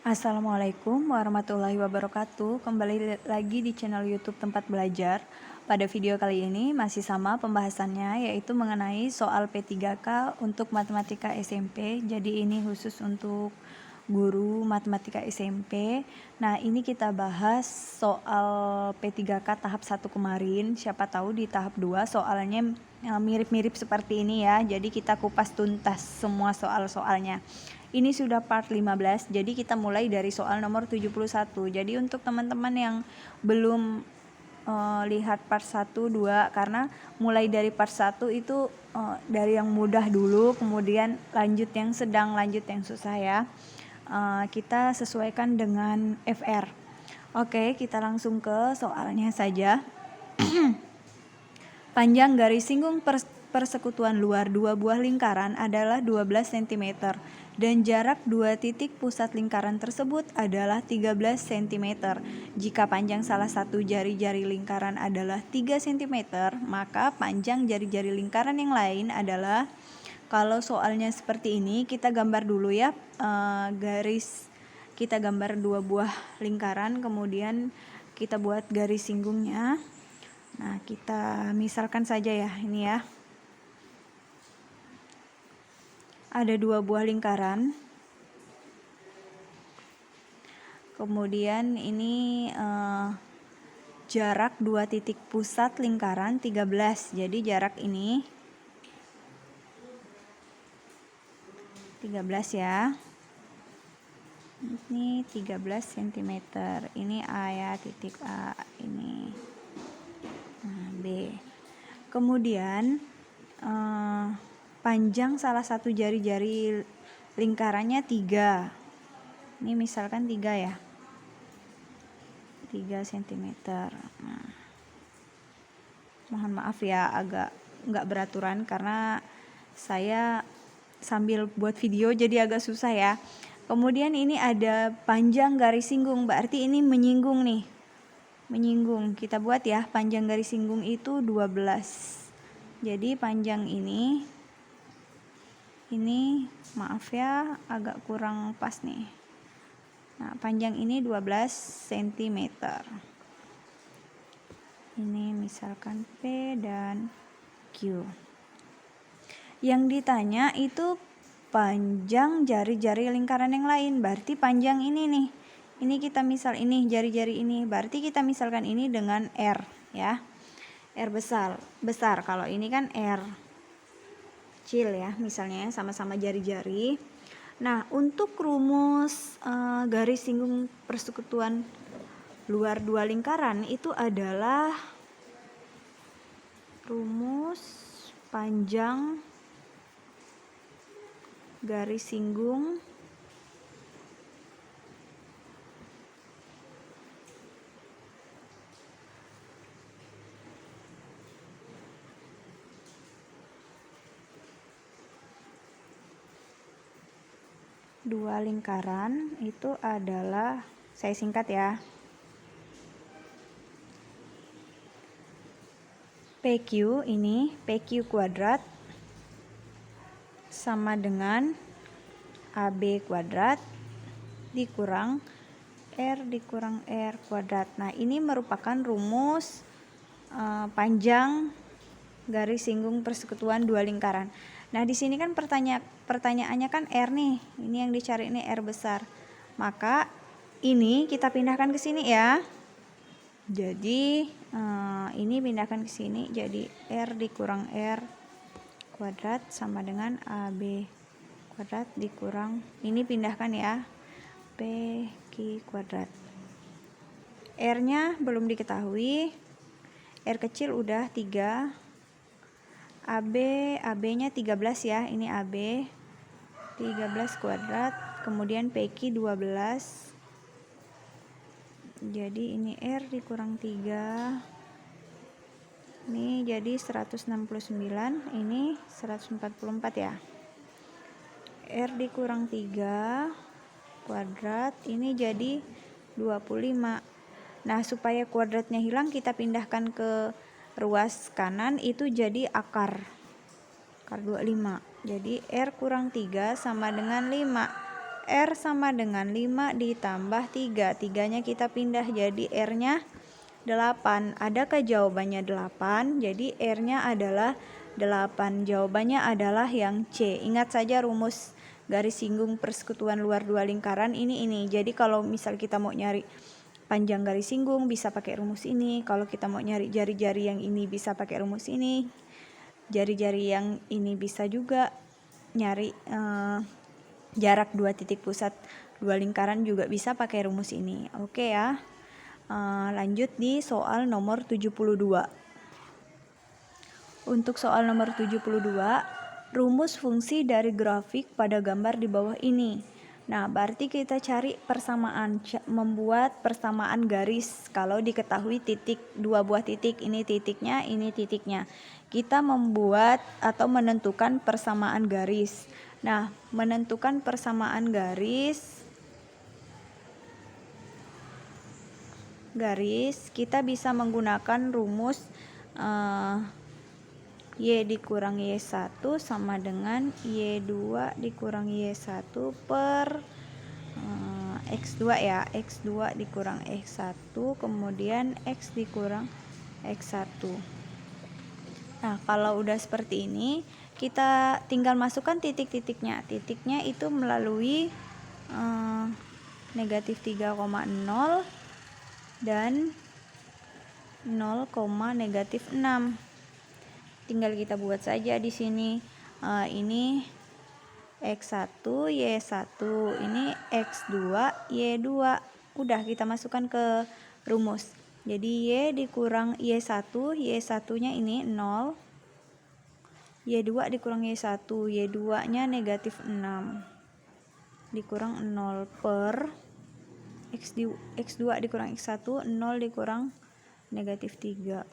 Assalamualaikum warahmatullahi wabarakatuh. Kembali lagi di channel YouTube Tempat Belajar. Pada video kali ini masih sama pembahasannya, yaitu mengenai soal P3K untuk matematika SMP. Jadi ini khusus untuk guru matematika SMP. Nah, ini kita bahas soal P3K tahap 1 kemarin. Siapa tahu di tahap 2 soalnya mirip-mirip seperti ini ya. Jadi kita kupas tuntas semua soal-soalnya. Ini sudah part 15, jadi kita mulai dari soal nomor 71. Jadi untuk teman-teman yang belum lihat part 1, 2, karena mulai dari part 1 itu dari yang mudah dulu, kemudian lanjut yang sedang, lanjut yang susah ya. Kita sesuaikan dengan FR. Oke, kita langsung ke soalnya saja. Panjang garis singgung persekutuan luar dua buah lingkaran adalah 12 cm dan jarak dua titik pusat lingkaran tersebut adalah 13 cm. Jika panjang salah satu jari-jari lingkaran adalah 3 cm, maka panjang jari-jari lingkaran yang lain adalah, kalau soalnya seperti ini, kita gambar dulu ya, garis, kita gambar dua buah lingkaran, kemudian kita buat garis singgungnya. Nah, kita misalkan saja ya, ini ya. Ada dua buah lingkaran. Kemudian ini jarak dua titik pusat lingkaran 13. Jadi jarak ini 13 ya. Ini 13 cm. Ini A ya, titik A ini. B. Kemudian panjang salah satu jari-jari lingkarannya 3. Ini misalkan 3 ya. 3 cm. Nah, mohon maaf ya, agak nggak beraturan karena saya sambil buat video jadi agak susah ya. Kemudian ini ada panjang garis singgung, berarti ini menyinggung nih. Menyinggung, kita buat ya, panjang garis singgung itu 12. Jadi panjang ini maaf ya, agak kurang pas nih. Nah, panjang ini 12 cm. Ini misalkan P dan Q. Yang ditanya itu panjang jari-jari lingkaran yang lain, berarti panjang ini nih. Ini kita misal ini jari-jari ini, berarti kita misalkan ini dengan R ya. R besar. Kalau ini kan R kecil ya, misalnya sama-sama jari-jari. Nah, untuk rumus garis singgung persekutuan luar dua lingkaran itu adalah rumus panjang garis singgung dua lingkaran itu adalah, saya singkat ya, PQ. Ini PQ kuadrat sama dengan AB kuadrat dikurang R kuadrat. Nah, ini merupakan rumus panjang garis singgung persekutuan dua lingkaran. Nah, di sini kan pertanyaannya kan R nih. Ini yang dicari ini R besar. Maka ini kita pindahkan ke sini ya. Jadi ini pindahkan ke sini, jadi R dikurang R kuadrat sama dengan AB kuadrat dikurang, ini pindahkan ya, PQ kuadrat. R-nya belum diketahui. R kecil udah 3. AB-nya 13 ya, ini AB 13 kuadrat, kemudian PQ 12. Jadi ini R dikurang 3. Ini jadi 169, ini 144 ya. R dikurang 3 kuadrat, ini jadi 25. Nah, supaya kuadratnya hilang kita pindahkan ke ruas kanan, itu jadi akar 25. Jadi R kurang 3 sama dengan 5. R sama dengan 5 ditambah 3. 3-nya kita pindah jadi R-nya 8. Adakah jawabannya 8? Jadi R-nya adalah 8. Jawabannya adalah yang C. Ingat saja rumus garis singgung persekutuan luar dua lingkaran ini. Jadi kalau misal kita mau nyari panjang garis singgung bisa pakai rumus ini. Kalau kita mau nyari jari-jari yang ini bisa pakai rumus ini. Jari-jari yang ini bisa juga nyari jarak dua titik pusat dua lingkaran juga bisa pakai rumus ini. Oke ya. Lanjut di soal nomor 72. Untuk soal nomor 72, rumus fungsi dari grafik pada gambar di bawah ini. Nah, berarti kita cari persamaan, membuat persamaan garis. Kalau diketahui titik, dua buah titik, ini titiknya, ini titiknya. Kita membuat atau menentukan persamaan garis. Nah, menentukan persamaan garis kita bisa menggunakan rumus Y dikurang Y1 sama dengan Y2 dikurang Y1 per X2 ya. X2 dikurang X1 kemudian X dikurang X1. Nah, kalau udah seperti ini kita tinggal masukkan titik-titiknya. Titiknya itu melalui negatif 3,0 dan 0, negatif 6. Tinggal kita buat saja di sini. Ini X1, Y1, ini X2, Y2. Udah kita masukkan ke rumus. Jadi Y dikurang Y1, Y1-nya ini 0. Y2 dikurang Y1, Y2-nya negatif 6. Dikurang 0 per X2 dikurang X1, 0 dikurang negatif 3.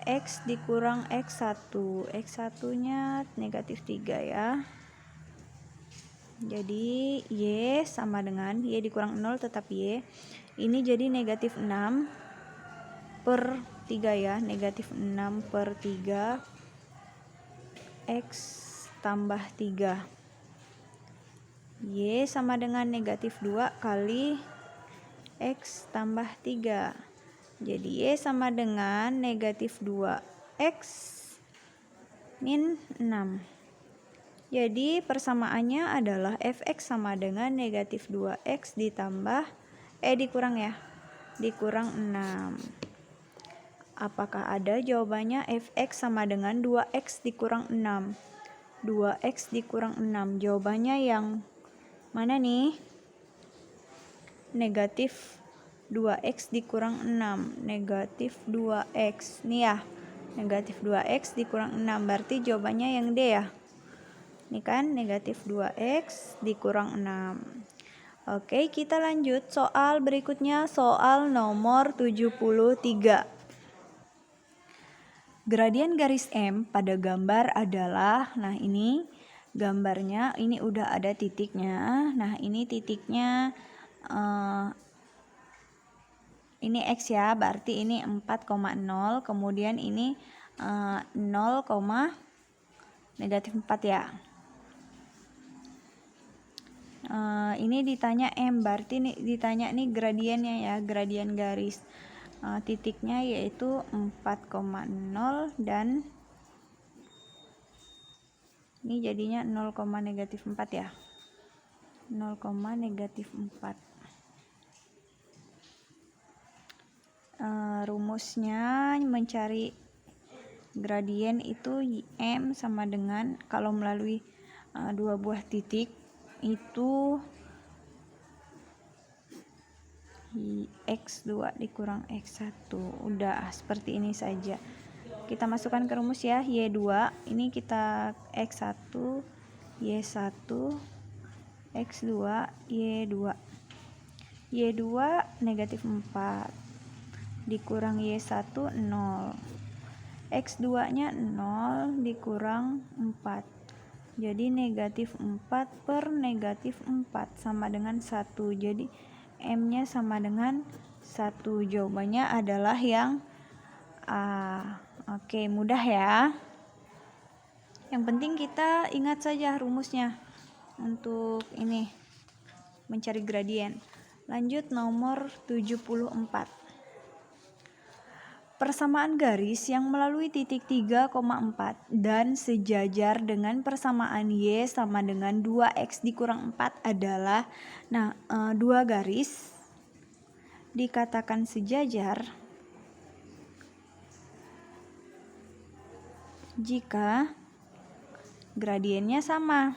X dikurang X1, X1-nya negatif 3 ya. Jadi Y sama dengan Y dikurang 0 tetap Y. Ini jadi negatif 6 per 3 ya. Negatif 6 per 3 X tambah 3. Y sama dengan negatif 2 kali X tambah 3. Jadi Y sama dengan negatif 2X min 6. Jadi persamaannya adalah Fx sama dengan negatif 2X ditambah dikurang 6. Apakah ada jawabannya? Fx sama dengan 2X dikurang 6. 2X dikurang 6. Jawabannya yang mana nih? Negatif 2X dikurang 6. Negatif 2X. Nih ya. Negatif 2X dikurang 6. Berarti jawabannya yang D ya. Ini kan negatif 2X dikurang 6. Oke, kita lanjut soal berikutnya, soal nomor 73. Gradien garis M pada gambar adalah, nah ini gambarnya, ini udah ada titiknya. Nah, ini titiknya ini X ya, berarti ini 4,0, kemudian ini 0, negatif 4 ya. Ini ditanya M, berarti nih ditanya nih gradiennya ya, gradien garis. Titiknya yaitu 4,0 dan ini jadinya 0, negatif 4 ya. 0, negatif 4. Rumusnya mencari gradien itu M sama dengan, kalau melalui dua buah titik itu X2 dikurang X1. Udah seperti ini saja. Kita masukkan ke rumus ya. Y2 ini kita X1, Y1, X2, Y2. Y2 negatif 4 dikurang Y1 0. X2 nya 0 dikurang 4. Jadi negatif 4 per negatif 4 sama dengan 1. Jadi M-nya sama dengan 1. Jawabannya adalah yang A. Oke, mudah ya. Yang penting kita ingat saja rumusnya. untuk ini mencari gradien. Lanjut nomor 74. Persamaan garis yang melalui titik 3,4 dan sejajar dengan persamaan Y sama dengan 2X dikurang 4 adalah, dua garis dikatakan sejajar jika gradiennya sama.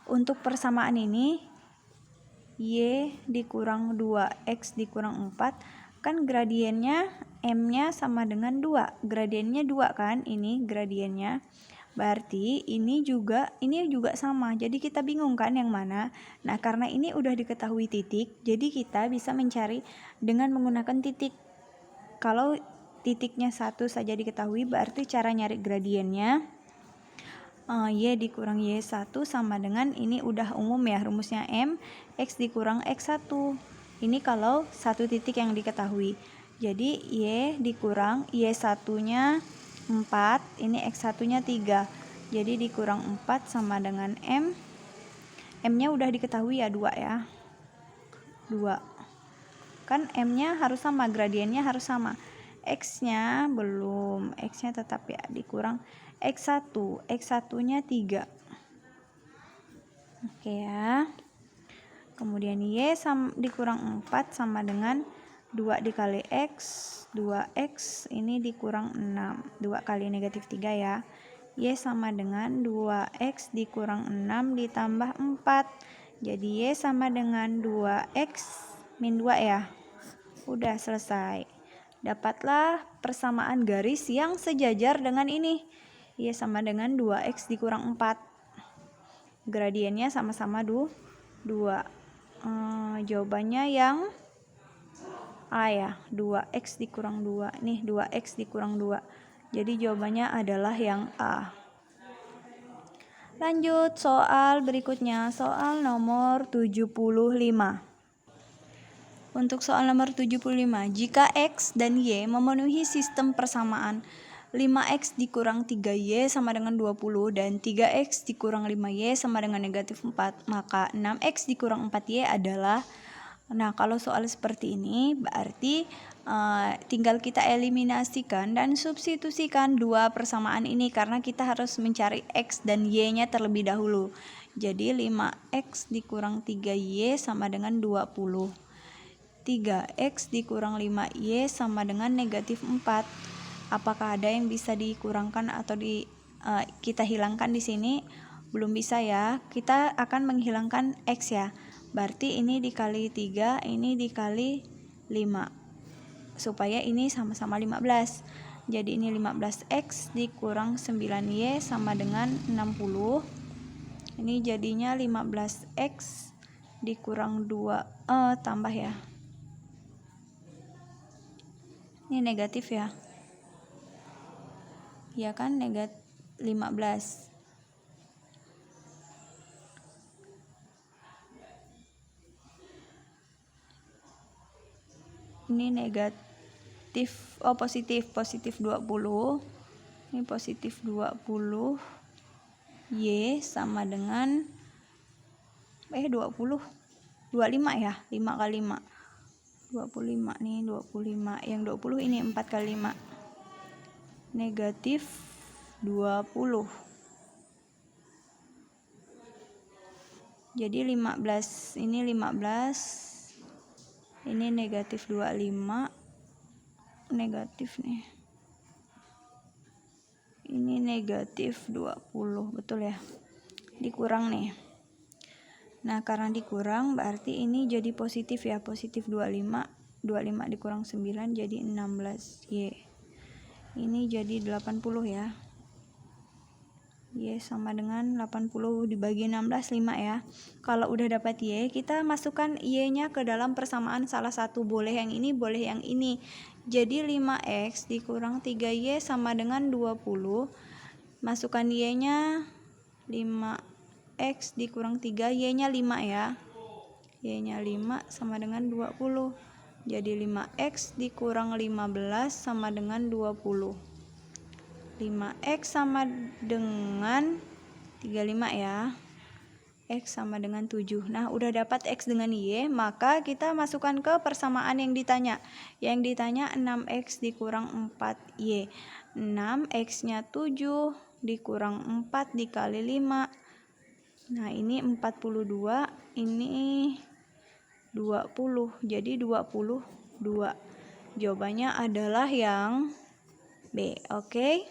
Untuk persamaan ini, Y dikurang 2X dikurang 4, kan gradiennya M-nya sama dengan 2. Gradiennya 2 kan, ini gradiennya. Berarti ini juga sama. Jadi kita bingung kan yang mana. Nah, karena ini udah diketahui titik, jadi kita bisa mencari dengan menggunakan titik. Kalau titiknya satu saja diketahui, berarti cara nyari gradiennya Y dikurang Y1 sama dengan, ini udah umum ya rumusnya, M X dikurang X1. Ini kalau satu titik yang diketahui. Jadi Y dikurang Y1 nya 4, ini X1 nya 3. Jadi dikurang 4 sama dengan M. M nya udah diketahui ya, 2 ya, 2. Kan M nya harus sama, gradiennya harus sama. X nya belum, X nya tetap ya, dikurang X1 nya 3. Oke ya. Kemudian Y dikurang 4 sama dengan 2 dikali X, 2X, ini dikurang 6, 2 kali negatif 3 ya. Y sama dengan 2X dikurang 6 ditambah 4. Jadi Y sama dengan 2X min 2 ya. Udah selesai. Dapatlah persamaan garis yang sejajar dengan ini. Y sama dengan 2X dikurang 4. Gradiennya sama-sama 2. Jawabannya yang A ya, 2X dikurang 2. Nih, 2X dikurang 2. Jadi jawabannya adalah yang A. Lanjut soal berikutnya, soal nomor 75. Untuk soal nomor 75, jika X dan Y memenuhi sistem persamaan 5X dikurang 3Y sama dengan 20 dan 3X dikurang 5Y sama dengan negatif 4, maka 6X dikurang 4Y adalah, kalau soal seperti ini berarti tinggal kita eliminasikan dan substitusikan dua persamaan ini karena kita harus mencari X dan Y-nya terlebih dahulu. Jadi 5X dikurang 3Y sama dengan 20. 3X dikurang 5Y sama dengan negatif 4. Apakah ada yang bisa dikurangkan atau kita hilangkan di sini? Belum bisa ya. Kita akan menghilangkan X ya. Berarti ini dikali 3, ini dikali 5. Supaya ini sama-sama 15. Jadi ini 15X dikurang 9Y sama dengan 60. Ini jadinya 15X dikurang 2 tambah ya. Ini negatif ya. Ya kan, negatif 15. Ini negatif, positif 20. Ini positif 20. Y sama dengan 25 ya, 5 kali 5. 25 nih, 25. Yang 20 ini 4 kali 5. Negatif 20. Jadi 15, ini 15. Ini negatif 25. Negatif nih. Ini negatif 20, betul ya? Dikurang nih. Nah, karena dikurang berarti ini jadi positif ya, positif 25. 25 dikurang 9 jadi 16Y. Ini jadi 80 ya. Y sama dengan 80 dibagi 16, 5 ya. Kalau udah dapat Y, kita masukkan Y-nya ke dalam persamaan salah satu, boleh yang ini, boleh yang ini. Jadi 5X dikurang 3Y sama dengan 20. Masukkan Y-nya 5X dikurang 3, Y-nya 5 ya. Y-nya 5 sama dengan 20. Jadi 5X dikurang 15 sama dengan 20. 5x sama dengan 35 ya. X sama dengan 7. Nah, udah dapat X dengan Y, maka kita masukkan ke persamaan yang ditanya. Yang ditanya 6X dikurang 4Y. 6X-nya 7 dikurang 4 dikali 5. Nah, ini 42, ini 20. Jadi 22. Jawabannya adalah yang B. Oke.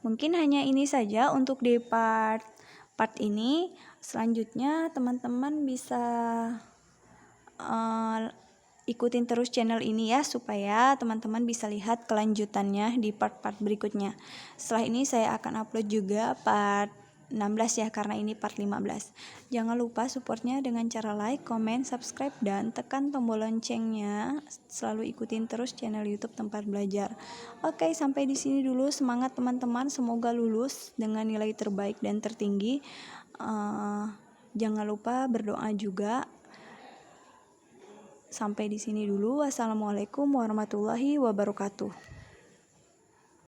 Mungkin hanya ini saja untuk di part ini. Selanjutnya teman-teman bisa ikutin terus channel ini ya, supaya teman-teman bisa lihat kelanjutannya di part-part berikutnya. Setelah ini saya akan upload juga part 16 ya, karena ini part 15. Jangan lupa supportnya dengan cara like, comment, subscribe, dan tekan tombol loncengnya. Selalu ikutin terus channel YouTube Tempat Belajar. Oke, sampai di sini dulu. Semangat teman-teman, semoga lulus dengan nilai terbaik dan tertinggi. Jangan lupa berdoa juga. Sampai di sini dulu. Wassalamualaikum warahmatullahi wabarakatuh.